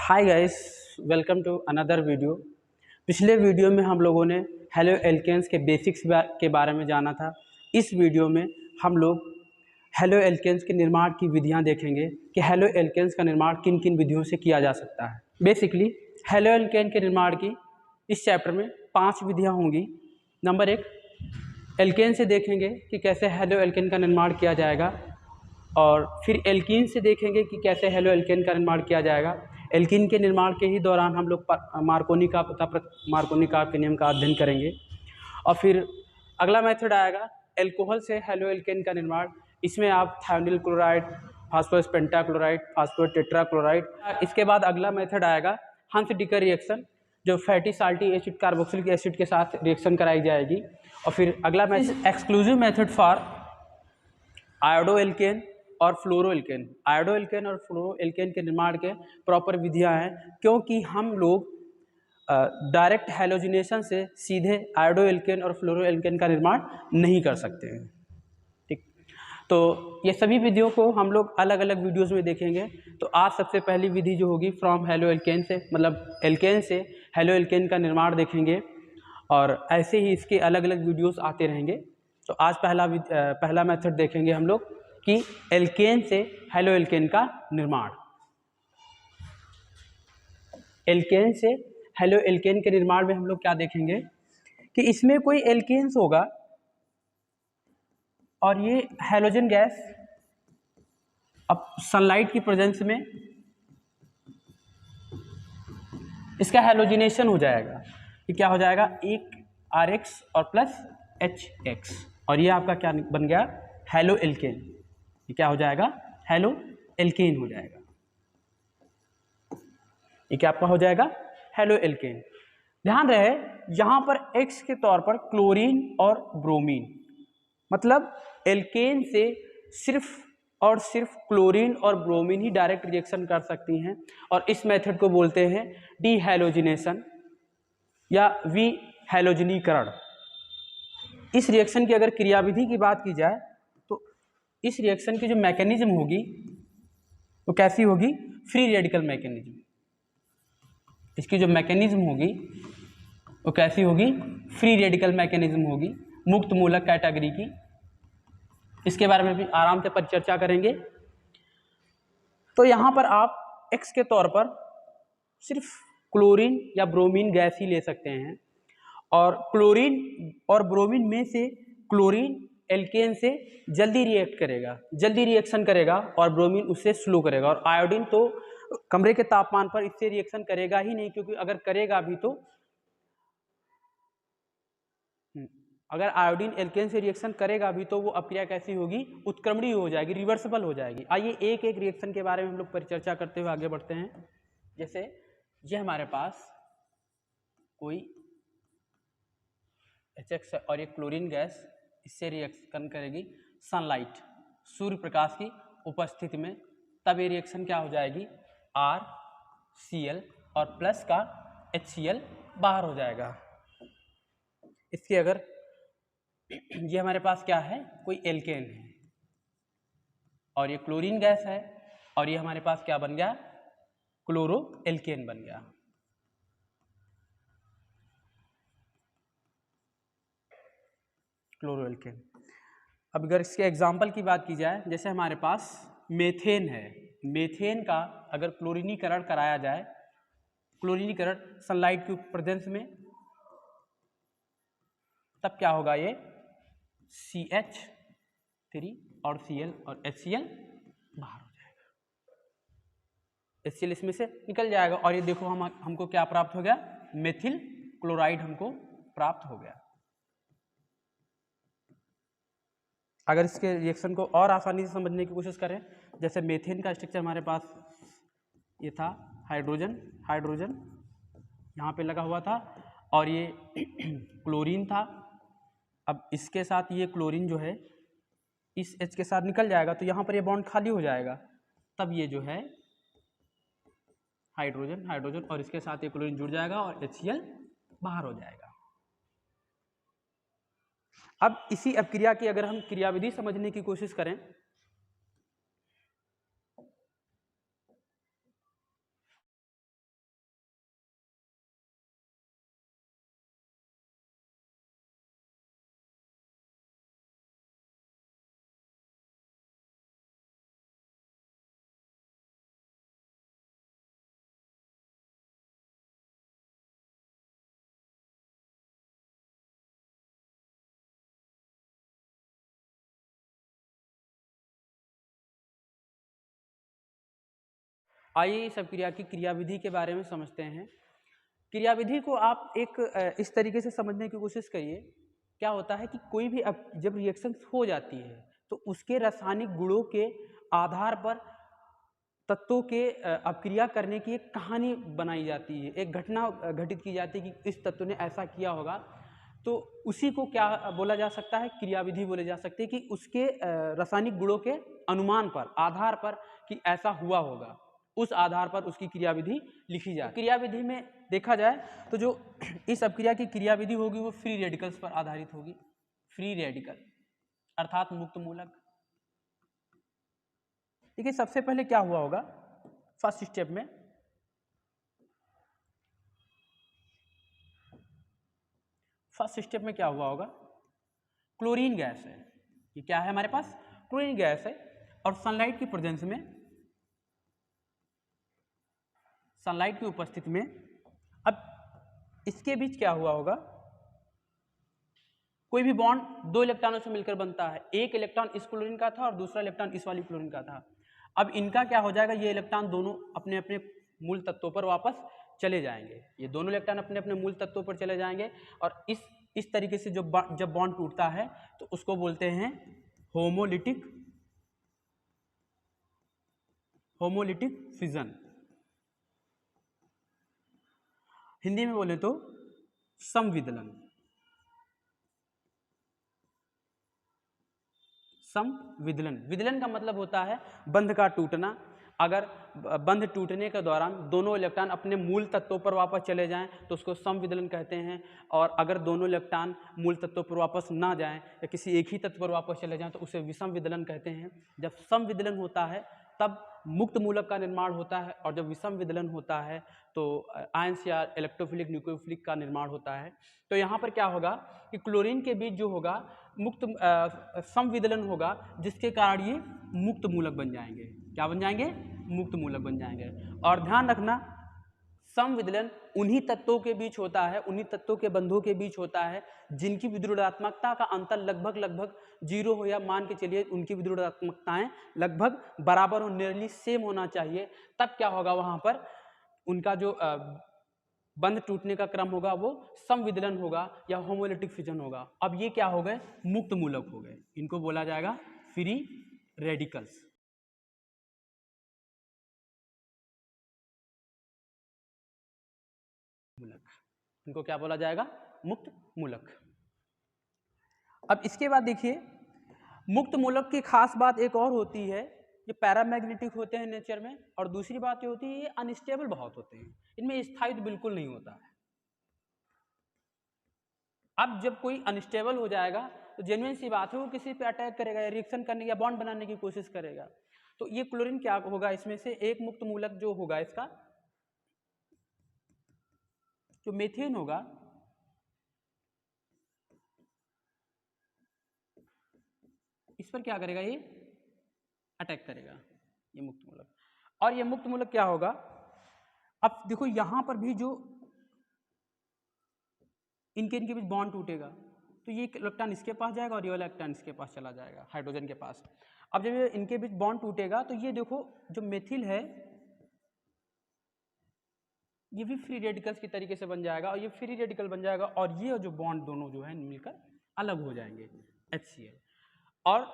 Hi guys, welcome to another video. पिछले video में हम लोगों ने हेलो एल्केन्स के बेसिक्स के बारे में जाना था। इस वीडियो में हम लोग हेलो एल्केन्स के निर्माण की विधियां देखेंगे कि हेलो एल्केन्स का निर्माण किन किन विधियों से किया जा सकता है। बेसिकली हेलो एल्केन के निर्माण की इस चैप्टर में 5 विधियाँ होंगी। नंबर 1, एल्केन से देखेंगे कि कैसे हेलो एल्केन का निर्माण किया जाएगा, और फिर एल्कीन से देखेंगे कि कैसे हेलो एल्केन का निर्माण किया जाएगा। एल्कीन के निर्माण के ही दौरान हम लोग मार्कोनी का नियम का अध्ययन करेंगे। और फिर अगला मेथड आएगा एल्कोहल से हेलो एल्केन का निर्माण। इसमें आप thionyl chloride, phosphorus pentachloride, phosphorus tetrachloride. इसके बाद अगला मेथड आएगा हंस डिकर रिएक्शन, जो fatty salty acid carboxylic acid के साथ रिएक्शन कराई जाएगी। और फिर अगला method exclusive method for iodo alkane और फ्लोरो एल्केन। आयोडो एल्केन और फ्लोरो एल्केन के निर्माण के प्रॉपर विधियां हैं, क्योंकि हम लोग डायरेक्ट हैलोजिनेशन से सीधे आयोडो एल्केन और फ्लोरो एल्केन का निर्माण नहीं कर सकते हैं। ठीक, तो ये सभी विधियों को हम लोग अलग अलग वीडियोस में देखेंगे। तो आज सबसे पहली विधि जो होगी फ्रॉम हेलो एल्केन से, मतलब एल्केन से हेलो एल्केन का निर्माण देखेंगे, और ऐसे ही इसके अलग अलग वीडियोस आते रहेंगे। तो आज पहला मेथड देखेंगे हम लोग कि एल्केन से हेलो एल्केन का निर्माण। एल्केन से हेलो एल्केन के निर्माण में हम लोग क्या देखेंगे कि इसमें कोई एल्केन्स होगा और ये हैलोजन गैस अब सनलाइट की प्रेजेंस में इसका हैलोजिनेशन हो जाएगा। ये क्या हो जाएगा, एक RH और प्लस HX, और ये आपका क्या बन गया, हेलो एल्केन। ये क्या हो जाएगा, हेलो एल्केन हो जाएगा। ये क्या आपका हो जाएगा, हेलो एल्केन। ध्यान रहे यहाँ पर X के तौर पर क्लोरीन और ब्रोमीन, मतलब एल्केन से सिर्फ और सिर्फ क्लोरीन और ब्रोमीन ही डायरेक्ट रिएक्शन कर सकती हैं, और इस मेथड को बोलते हैं डीहैलोजिनेशन या विहैलोजनीकरण। इस रिएक्शन की अगर क्रियाविधि की बात की जाए तो इस रिएक्शन की जो मैकेनिज्म होगी वो कैसी होगी, फ्री रेडिकल मैकेनिज्म। इसकी जो मैकेनिज्म होगी वो कैसी होगी, फ्री रेडिकल मैकेनिज्म होगी, मुक्त मूलक कैटेगरी की। इसके बारे में भी आराम से परिचर्चा करेंगे। तो यहाँ पर आप X के तौर पर सिर्फ क्लोरीन या ब्रोमीन गैस ही ले सकते हैं, और क्लोरीन और ब्रोमीन में से क्लोरीन एल्केन से जल्दी रिएक्ट करेगा, जल्दी रिएक्शन करेगा, और ब्रोमीन उससे स्लो करेगा। और आयोडीन तो कमरे के तापमान पर इससे रिएक्शन करेगा ही नहीं, क्योंकि अगर करेगा भी तो अगर आयोडीन एल्केन से रिएक्शन करेगा भी तो वो अपक्रिया कैसी होगी, उत्क्रमणीय हो जाएगी, रिवर्सिबल हो जाएगी। आइए एक एक रिएक्शन के बारे में हम लोग परिचर्चा करते हुए आगे बढ़ते हैं। जैसे ये हमारे पास कोई HX और ये क्लोरीन गैस, इससे रिएक्शन करेगी सनलाइट, सूर्य प्रकाश की उपस्थिति में, तब ये रिएक्शन क्या हो जाएगी, RCl और प्लस का HCl बाहर हो जाएगा। इसके अगर ये हमारे पास क्या है, कोई एल्केन है और ये क्लोरीन गैस है, और ये हमारे पास क्या बन गया, क्लोरो एल्केन बन गया। Chloro alkane. अब अगर इसके एग्जाम्पल की बात की जाए, जैसे हमारे पास मेथेन है, मेथेन का अगर क्लोरीनीकरण कराया जाए, क्लोरीनीकरण सनलाइट की प्रेजेंस में, तब क्या होगा, ये CH3 और Cl और HCl बाहर हो जाएगा, HCl इसमें से निकल जाएगा, और ये देखो हमको क्या प्राप्त हो गया, मेथिल क्लोराइड हमको प्राप्त हो गया। अगर इसके रिएक्शन को और आसानी से समझने की कोशिश करें, जैसे मेथेन का स्ट्रक्चर हमारे पास ये था, हाइड्रोजन हाइड्रोजन यहाँ पे लगा हुआ था, और ये क्लोरीन था। अब इसके साथ ये क्लोरीन जो है इस H के साथ निकल जाएगा, तो यहाँ पर ये बॉन्ड खाली हो जाएगा, तब ये जो है हाइड्रोजन हाइड्रोजन, और इसके साथ ये क्लोरीन जुड़ जाएगा और HCl बाहर हो जाएगा। अब इसी अपक्रिया की अगर हम क्रियाविधि समझने की कोशिश करें, आइए इस अभिक्रिया की क्रियाविधि के बारे में समझते हैं। क्रियाविधि को आप एक इस तरीके से समझने की कोशिश करिए। क्या होता है कि कोई भी जब रिएक्शन हो जाती है तो उसके रासायनिक गुणों के आधार पर तत्वों के अपक्रिया करने की एक कहानी बनाई जाती है, एक घटना घटित की जाती है कि इस तत्व ने ऐसा किया होगा। तो उसी को क्या बोला जा सकता है, क्रियाविधि बोले जा सकते हैं कि उसके रासायनिक गुणों के अनुमान पर, आधार पर कि ऐसा हुआ होगा, उस आधार पर उसकी क्रियाविधि लिखी जाए। तो क्रियाविधि में देखा जाए तो जो इस अपक्रिया की क्रियाविधि होगी वो फ्री रेडिकल्स पर आधारित होगी। फ्री रेडिकल अर्थात मुक्त मूलक। देखिए सबसे पहले क्या हुआ होगा, फर्स्ट स्टेप में क्या हुआ होगा, क्लोरीन गैस है, ये क्या है हमारे पास, क्लोरीन गैस है, और सनलाइट की प्रेजेंस में, सनलाइट की उपस्थिति में अब इसके बीच क्या हुआ होगा, कोई भी बॉन्ड दो इलेक्ट्रॉनों से मिलकर बनता है, एक इलेक्ट्रॉन इस क्लोरीन का था और दूसरा इलेक्ट्रॉन इस वाली क्लोरीन का था। अब इनका क्या हो जाएगा, ये इलेक्ट्रॉन दोनों अपने अपने मूल तत्वों पर वापस चले जाएंगे, ये दोनों इलेक्ट्रॉन अपने अपने मूल तत्वों पर चले जाएंगे और इस तरीके से जब बॉन्ड टूटता है तो उसको बोलते हैं होमोलिटिक फिजन। हिंदी में बोले तो समविदलन। समविदलन, विदलन का मतलब होता है बंध का टूटना। अगर बंध टूटने के दौरान दोनों इलेक्ट्रॉन अपने मूल तत्वों पर वापस चले जाएं तो उसको समविदलन कहते हैं, और अगर दोनों इलेक्ट्रॉन मूल तत्वों पर वापस ना जाएं या किसी एक ही तत्व पर वापस चले जाएं तो उसे विषम विदलन कहते हैं। जब समविदलन होता है तब मुक्त मूलक का निर्माण होता है, और जब विषम विदलन होता है तो आयंस या इलेक्ट्रोफिलिक न्यूक्लियोफिलिक का निर्माण होता है। तो यहाँ पर क्या होगा कि क्लोरीन के बीच जो होगा मुक्त समविदलन होगा, जिसके कारण ये मुक्त मूलक बन जाएंगे। क्या बन जाएंगे, मुक्त मूलक बन जाएंगे। और ध्यान रखना समविदलन उन्हीं तत्वों के बीच होता है, उन्हीं तत्वों के बंधों के बीच होता है जिनकी विद्युदात्मकता का अंतर लगभग जीरो हो, या मान के चलिए उनकी विद्युदात्मकताएं लगभग बराबर हो, नियरली सेम होना चाहिए। तब क्या होगा, वहां पर उनका जो बंध टूटने का क्रम होगा वो समविदलन होगा या होमोलिटिक फिजन होगा। अब ये क्या हो गए, मुक्त मूलक हो गए, इनको बोला जाएगा फ्री रेडिकल्स। मूलक, इनको क्या बोला जाएगा, मुक्त मूलक। अब इसके बाद देखिए मुक्त मूलक की खास बात एक और होती है, ये पैरामैग्नेटिक होते हैं नेचर में, और दूसरी बात ये होती है ये अनस्टेबल बहुत होते हैं, इनमें स्थायित्व बिल्कुल नहीं होता है। अब जब कोई अनस्टेबल हो जाएगा तो जेन्युइन सी बात है वो किसी पे अटैक करेगा या रिएक्शन करने या बॉन्ड बनाने की कोशिश करेगा। तो ये क्लोरीन क्या होगा, इसमें से एक मुक्त मूलक जो होगा इसका जो मेथेन होगा, इस पर क्या करेगा, ये अटैक करेगा, ये मुक्त मूलक। और ये मुक्त मूलक क्या होगा, अब देखो यहां पर भी जो इनके बीच बॉन्ड टूटेगा तो ये इलेक्ट्रॉन इसके पास जाएगा और ये वाला इलेक्ट्रॉन इसके पास चला जाएगा, हाइड्रोजन के पास। अब जब ये इनके बीच बॉन्ड टूटेगा तो ये देखो जो मेथिल है ये भी फ्री रेडिकल्स की तरीके से बन जाएगा, और ये फ्री रेडिकल बन जाएगा, और ये जो बॉन्ड दोनों जो है मिलकर अलग हो जाएंगे HCl। और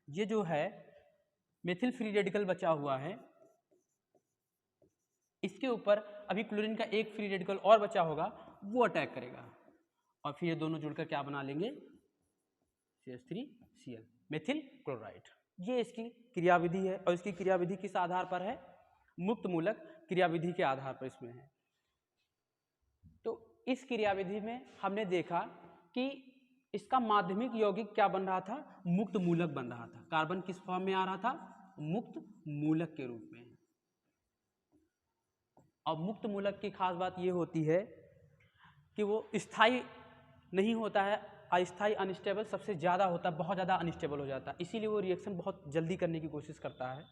ये जो है मेथिल फ्री रेडिकल बचा हुआ है, इसके ऊपर अभी क्लोरीन का एक फ्री रेडिकल और बचा होगा, वो अटैक करेगा और फिर ये दोनों जुड़कर क्या बना लेंगे, CH3Cl, मेथिल क्लोराइड। ये इसकी क्रियाविधि है, और इसकी क्रियाविधि किस आधार पर है, मुक्त मूलक क्रियाविधि के आधार पर इसमें है। तो इस क्रियाविधि में हमने देखा कि इसका माध्यमिक यौगिक क्या बन रहा था, मुक्त मूलक बन रहा था। कार्बन किस फॉर्म में आ रहा था, मुक्त मूलक के रूप में। और मुक्त मूलक की खास बात यह होती है कि वो स्थायी नहीं होता है, अस्थायी अनस्टेबल सबसे ज़्यादा होता है, बहुत ज़्यादा अनस्टेबल हो जाता है, इसीलिए वो रिएक्शन बहुत जल्दी करने की कोशिश करता है।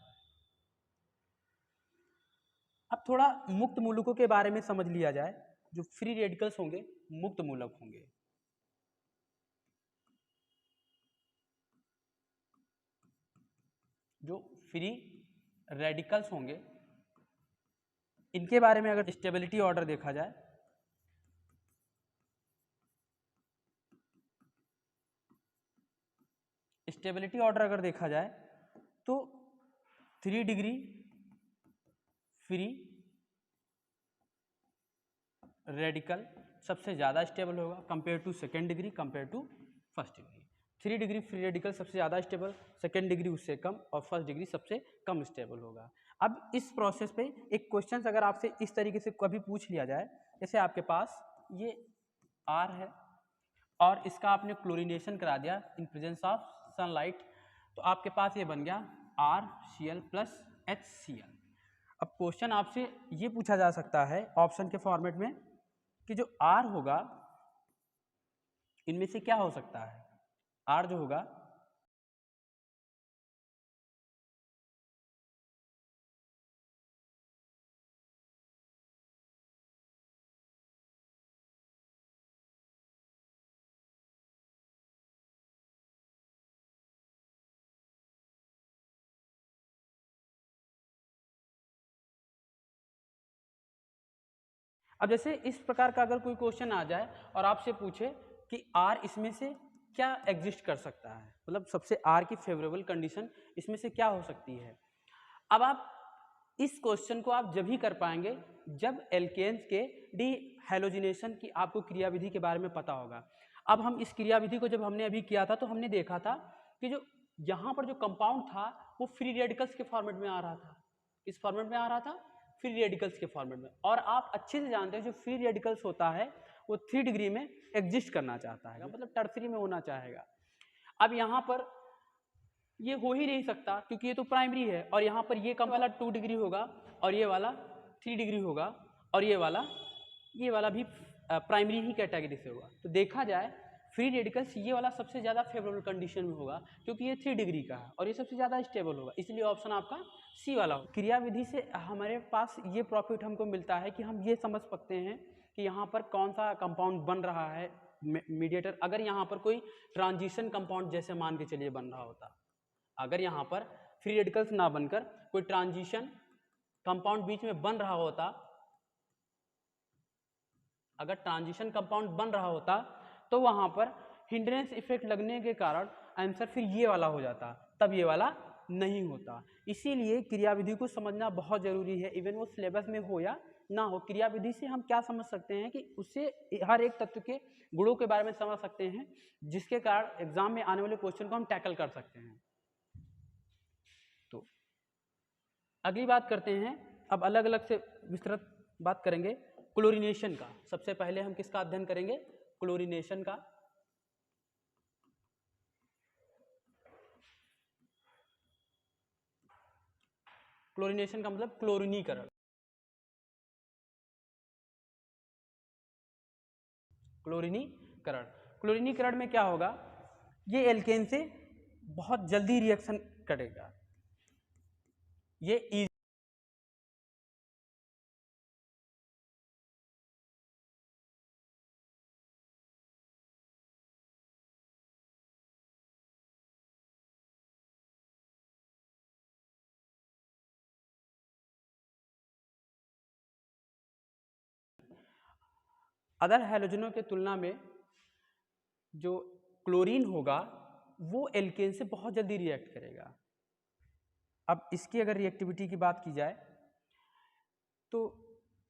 अब थोड़ा मुक्त मूलकों के बारे में समझ लिया जाए। जो फ्री रेडिकल्स होंगे मुक्त मूलक होंगे। जो फ्री रेडिकल्स होंगे, इनके बारे में अगर स्टेबिलिटी ऑर्डर देखा जाए, स्टेबिलिटी ऑर्डर अगर देखा जाए तो 3 डिग्री फ्री रेडिकल सबसे ज़्यादा स्टेबल होगा compare to second degree, compare to first degree. 3 degree free radical सबसे ज़्यादा स्टेबल, सेकेंड डिग्री उससे कम और फर्स्ट डिग्री सबसे कम स्टेबल होगा। अब इस प्रोसेस पे एक क्वेश्चन अगर आपसे इस तरीके से कभी पूछ लिया जाए, जैसे आपके पास ये R है और इसका आपने क्लोरीनेशन करा दिया इन प्रेजेंस ऑफ सनलाइट, तो आपके पास ये बन गया RCl प्लस HCl। अब क्वेश्चन आपसे ये पूछा जा सकता है ऑप्शन के फॉर्मेट में कि जो R होगा इनमें से क्या हो सकता है। R जो होगा अब जैसे इस प्रकार का अगर कोई क्वेश्चन आ जाए और आपसे पूछे कि R इसमें से क्या एग्जिस्ट कर सकता है, मतलब सबसे R की फेवरेबल कंडीशन इसमें से क्या हो सकती है। अब आप इस क्वेश्चन को आप जब ही कर पाएंगे जब एल्केन्स के डी हैलोजिनेशन की आपको क्रियाविधि के बारे में पता होगा। अब हम इस क्रियाविधि को जब हमने अभी किया था तो हमने देखा था कि जो यहाँ पर जो कंपाउंड था वो फ्री रेडिकल्स के फॉर्मेट में आ रहा था। इस फॉर्मेट में आ रहा था फ्री रेडिकल्स के फॉर्मेट में, और आप अच्छे से जानते हैं जो फ्री रेडिकल्स होता है वो 3 डिग्री में एग्जिस्ट करना चाहता है, मतलब टर्सरी में होना चाहेगा। अब यहाँ पर ये हो ही नहीं सकता क्योंकि ये तो प्राइमरी है, और यहाँ पर ये कम वाला 2 डिग्री होगा और ये वाला 3 डिग्री होगा, और ये वाला भी प्राइमरी ही कैटेगरी से होगा। तो देखा जाए फ्री रेडिकल्स ये वाला सबसे ज़्यादा फेवरेबल कंडीशन में होगा क्योंकि ये 3 डिग्री का है और ये सबसे ज़्यादा स्टेबल होगा, इसलिए ऑप्शन आपका सी वाला होगा। क्रियाविधि से हमारे पास ये प्रॉफिट हमको मिलता है कि हम ये समझ सकते हैं कि यहाँ पर कौन सा कंपाउंड बन रहा है मीडिएटर। अगर यहाँ पर कोई ट्रांजिशन कंपाउंड जैसे मान के चलिए बन रहा होता, अगर यहाँ पर फ्री रेडिकल्स ना बनकर कोई ट्रांजिशन कंपाउंड बीच में बन रहा होता, अगर ट्रांजिशन कंपाउंड बन रहा होता तो वहां पर हिंड्रेंस इफेक्ट लगने के कारण आंसर फिर ये वाला हो जाता, तब ये वाला नहीं होता। इसीलिए क्रियाविधि को समझना बहुत जरूरी है, इवन वो सिलेबस में हो या ना हो। क्रियाविधि से हम क्या समझ सकते हैं कि उससे हर एक तत्व के गुणों के बारे में समझ सकते हैं, जिसके कारण एग्जाम में आने वाले क्वेश्चन को हम टैकल कर सकते हैं। तो अगली बात करते हैं, अब अलग अलग से विस्तृत बात करेंगे क्लोरीनेशन का। सबसे पहले हम किसका अध्ययन करेंगे, क्लोरीनेशन का। क्लोरीनेशन का मतलब क्लोरीनीकरण। क्लोरीनीकरण में क्या होगा, ये एल्केन से बहुत जल्दी रिएक्शन करेगा, ये अदर हैलोजनों के तुलना में जो क्लोरीन होगा वो एल्केन से बहुत जल्दी रिएक्ट करेगा। अब इसकी अगर रिएक्टिविटी की बात की जाए तो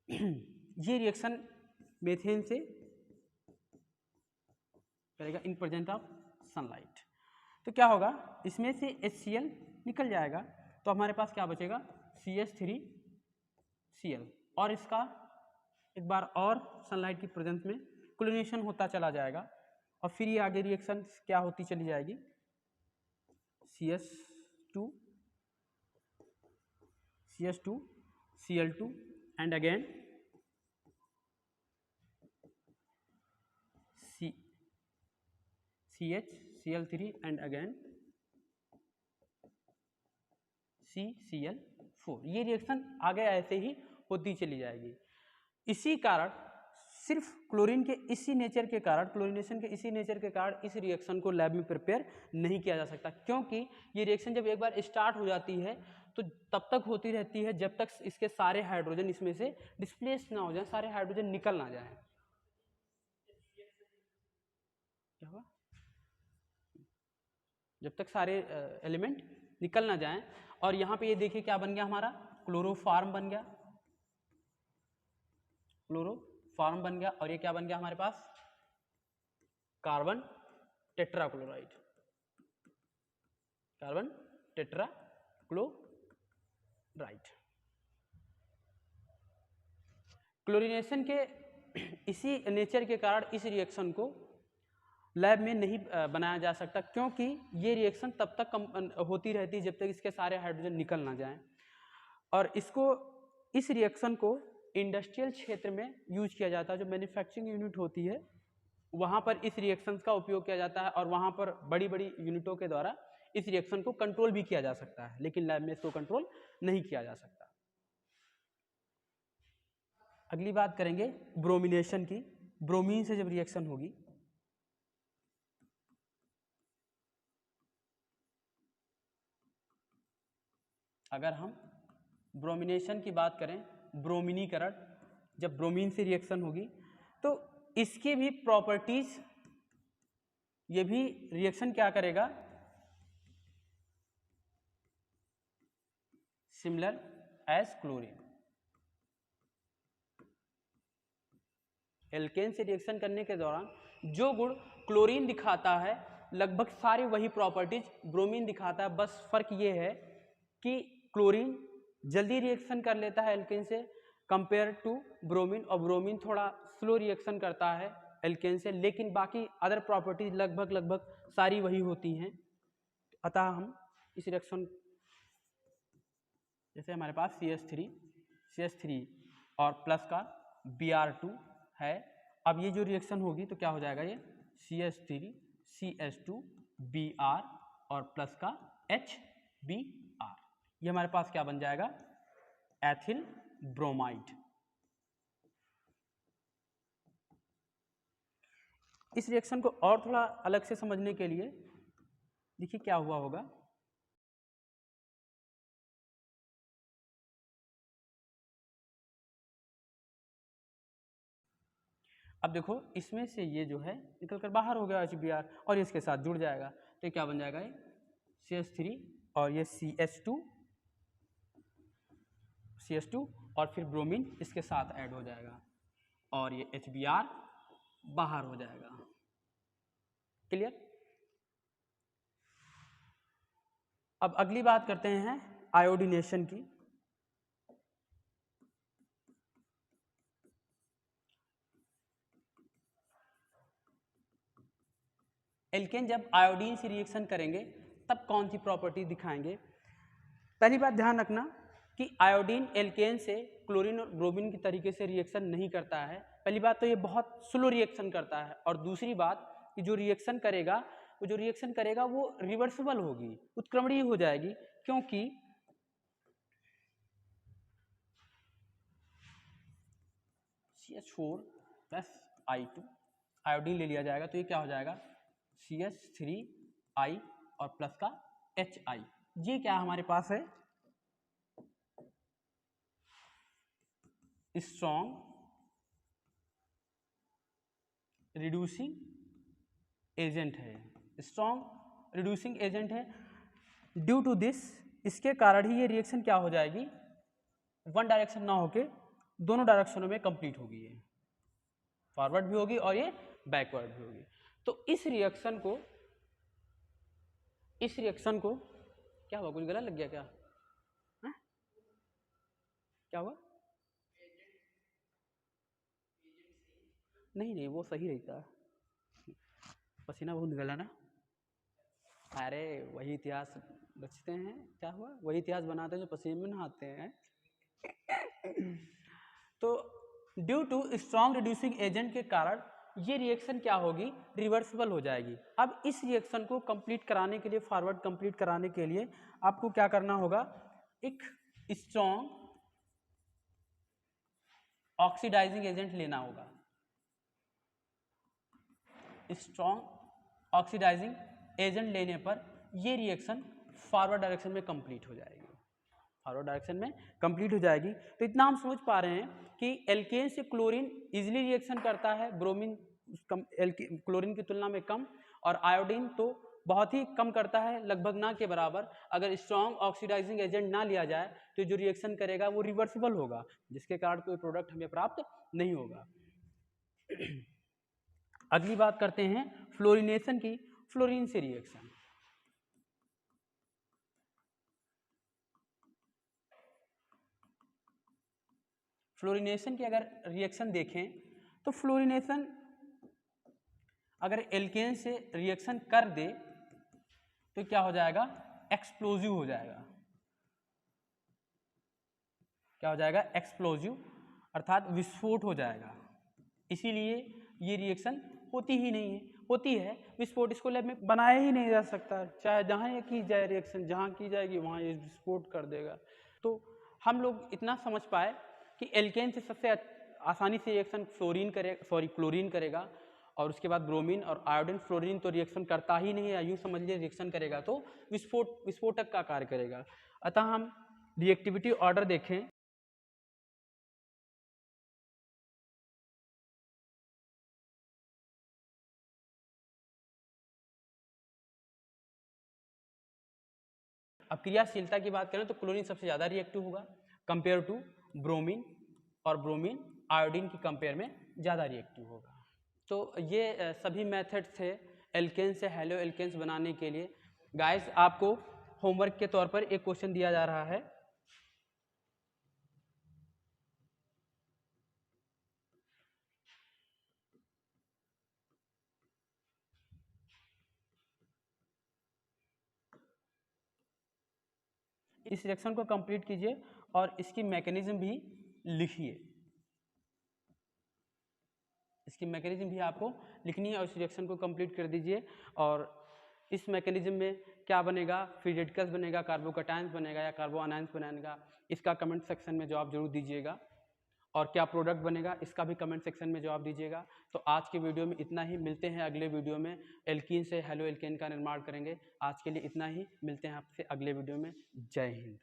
ये रिएक्शन मेथेन से करेगा इन प्रेजेंस ऑफ सनलाइट। तो क्या होगा, इसमें से HCl निकल जाएगा तो हमारे पास क्या बचेगा, CH3Cl, और इसका एक बार और सनलाइट की प्रेजेंस में क्लोरीनेशन होता चला जाएगा और फिर ये आगे रिएक्शन क्या होती चली जाएगी, CH2Cl2 and again CHCl3 and again CCl4। ये रिएक्शन आगे ऐसे ही होती चली जाएगी। इसी कारण सिर्फ क्लोरीन के इसी नेचर के कारण, क्लोरीनेशन के इसी नेचर के कारण इस रिएक्शन को लैब में प्रिपेयर नहीं किया जा सकता, क्योंकि ये रिएक्शन जब एक बार स्टार्ट हो जाती है तो तब तक होती रहती है जब तक इसके सारे हाइड्रोजन इसमें से डिस्प्लेस ना हो जाए, सारे हाइड्रोजन निकल ना जाए। क्या हुआ? जब तक सारे एलिमेंट निकल ना जाएं। और यहाँ पे ये देखिए क्या बन गया हमारा, क्लोरोफॉर्म बन गया, क्लोरोफॉर्म बन गया। और ये क्या बन गया हमारे पास, carbon tetrachloride, carbon tetrachloride. Chlorination के इसी नेचर के कारण इस रिएक्शन को लैब में नहीं बनाया जा सकता, क्योंकि ये रिएक्शन तब तक होती रहती है जब तक इसके सारे हाइड्रोजन निकल ना जाएं। और इस रिएक्शन को इंडस्ट्रियल क्षेत्र में यूज किया जाता है, जो मैन्युफैक्चरिंग यूनिट होती है वहाँ पर इस रिएक्शंस का उपयोग किया जाता है, और वहाँ पर बड़ी बड़ी यूनिटों के द्वारा इस रिएक्शन को कंट्रोल भी किया जा सकता है, लेकिन लैब में इसको कंट्रोल नहीं किया जा सकता। अगली बात करेंगे ब्रोमिनेशन की। ब्रोमीन से जब रिएक्शन होगी, अगर हम ब्रोमिनेशन की बात करें, ब्रोमिनीकरण, जब ब्रोमीन से रिएक्शन होगी तो इसकी भी प्रॉपर्टीज, ये भी रिएक्शन क्या करेगा, सिमिलर एज क्लोरीन। एल्केन से रिएक्शन करने के दौरान जो गुण क्लोरीन दिखाता है लगभग सारी वही प्रॉपर्टीज ब्रोमीन दिखाता है। बस फर्क ये है कि क्लोरीन जल्दी रिएक्शन कर लेता है एल्केन से कंपेयर टू ब्रोमीन, और ब्रोमीन थोड़ा स्लो रिएक्शन करता है एल्केन से, लेकिन बाकी अदर प्रॉपर्टीज लगभग सारी वही होती हैं। अतः हम इस रिएक्शन, जैसे हमारे पास CH3 और प्लस का Br2 है, अब ये जो रिएक्शन होगी तो क्या हो जाएगा, ये CH3 CH2 Br और प्लस का HBr, ये हमारे पास क्या बन जाएगा, एथिल ब्रोमाइड। इस रिएक्शन को और थोड़ा अलग से समझने के लिए देखिए क्या हुआ होगा। अब देखो इसमें से ये जो है निकल कर बाहर हो गया HBr, और इसके साथ जुड़ जाएगा तो क्या बन जाएगा, ये CH3 और ये CH2 और फिर ब्रोमीन इसके साथ ऐड हो जाएगा, और ये HBr बाहर हो जाएगा। क्लियर? अब अगली बात करते हैं आयोडीनेशन की। एल्केन जब आयोडीन से रिएक्शन करेंगे तब कौन सी प्रॉपर्टी दिखाएंगे। पहली बात ध्यान रखना कि आयोडीन एल्केन से क्लोरीन और ब्रोमीन की तरीके से रिएक्शन नहीं करता है। पहली बात तो ये बहुत स्लो रिएक्शन करता है, और दूसरी बात कि जो रिएक्शन करेगा वो रिवर्सिबल होगी, उत्क्रमणीय हो जाएगी, क्योंकि CH4 प्लस I2 आयोडीन ले लिया जाएगा तो ये क्या हो जाएगा, CH3I और प्लस का HI। ये क्या हमारे पास है, स्ट्रॉन्ग रिड्यूसिंग एजेंट है, स्ट्रॉन्ग रिड्यूसिंग एजेंट है। ड्यू टू दिस, इसके कारण ही ये रिएक्शन क्या हो जाएगी, वन डायरेक्शन ना होके दोनों डायरेक्शनों में कंप्लीट होगी, ये फॉरवर्ड भी होगी और ये बैकवर्ड भी होगी। तो इस रिएक्शन को क्या हुआ, कुछ गलत लग गया क्या है? क्या हुआ, नहीं वो सही रहता है, पसीना बहुत निकला ना, अरे वही इतिहास बचते हैं, क्या हुआ, वही इतिहास बनाते हैं जो पसीने में नहाते हैं। तो due to strong reducing agent के कारण ये रिएक्शन क्या होगी, रिवर्सिबल हो जाएगी। अब इस रिएक्शन को कंप्लीट कराने के लिए, फॉरवर्ड कंप्लीट कराने के लिए आपको क्या करना होगा, एक स्ट्रॉन्ग ऑक्सीडाइजिंग एजेंट लेना होगा। स्ट्रॉन्ग ऑक्सीडाइजिंग एजेंट लेने पर ये रिएक्शन फॉरवर्ड डायरेक्शन में कंप्लीट हो जाएगी। फॉरवर्ड डायरेक्शन में कंप्लीट हो जाएगी। तो इतना हम समझ पा रहे हैं कि एल्केन से क्लोरीन इजीली रिएक्शन करता है, ब्रोमीन क्लोरीन की तुलना में कम, और आयोडीन तो बहुत ही कम करता है, लगभग ना के बराबर। अगर स्ट्रॉन्ग ऑक्सीडाइजिंग एजेंट ना लिया जाए तो जो रिएक्शन करेगा वो रिवर्सिबल होगा, जिसके कारण कोई प्रोडक्ट हमें प्राप्त नहीं होगा। अगली बात करते हैं फ्लोरीनेशन की, फ्लोरीन से रिएक्शन। फ्लोरीनेशन की अगर रिएक्शन देखें तो फ्लोरीनेशन अगर एल्केन से रिएक्शन कर दे तो क्या हो जाएगा, एक्सप्लोजिव हो जाएगा। क्या हो जाएगा, एक्सप्लोजिव, अर्थात विस्फोट हो जाएगा। इसीलिए ये रिएक्शन होती ही नहीं है, होती है विस्फोट, इसको लैब में बनाया ही नहीं जा सकता, चाहे जहाँ ये की जाए रिएक्शन, जहाँ की जाएगी वहाँ ये विस्फोट कर देगा। तो हम लोग इतना समझ पाए कि एल्केन से सबसे आसानी से रिएक्शन क्लोरीन करेगा, और उसके बाद ब्रोमीन और आयोडीन। फ्लोरीन तो रिएक्शन करता ही नहीं है, यूँ समझ लीजिए रिएक्शन करेगा तो विस्फोटक का कार्य करेगा। अतः हम रिएक्टिविटी ऑर्डर देखें। अब क्रियाशीलता की बात करें तो क्लोरीन सबसे ज़्यादा रिएक्टिव होगा कंपेयर टू ब्रोमीन, और ब्रोमीन आयोडीन की कंपेयर में ज़्यादा रिएक्टिव होगा। तो ये सभी मेथड थे एल्केन से हैलो एल्केन्स बनाने के लिए। गाइस, आपको होमवर्क के तौर पर एक क्वेश्चन दिया जा रहा है। इस रिएक्शन को कंप्लीट कीजिए और इसकी मैकेनिज्म भी लिखिए। इसकी मैकेनिज्म भी आपको लिखनी है और इस रिएक्शन को कंप्लीट कर दीजिए। और इस मैकेनिज्म में क्या बनेगा, फ्री रेडिकल्स बनेगा, कार्बोकैटायंस बनेगा या कार्बो आनायंस बनेगा, इसका कमेंट सेक्शन में जवाब जरूर दीजिएगा। और क्या प्रोडक्ट बनेगा इसका भी कमेंट सेक्शन में जवाब दीजिएगा। तो आज के वीडियो में इतना ही, मिलते हैं अगले वीडियो में। एल्कीन से हैलो एल्केन का निर्माण करेंगे। आज के लिए इतना ही, मिलते हैं आपसे अगले वीडियो में। जय हिंद।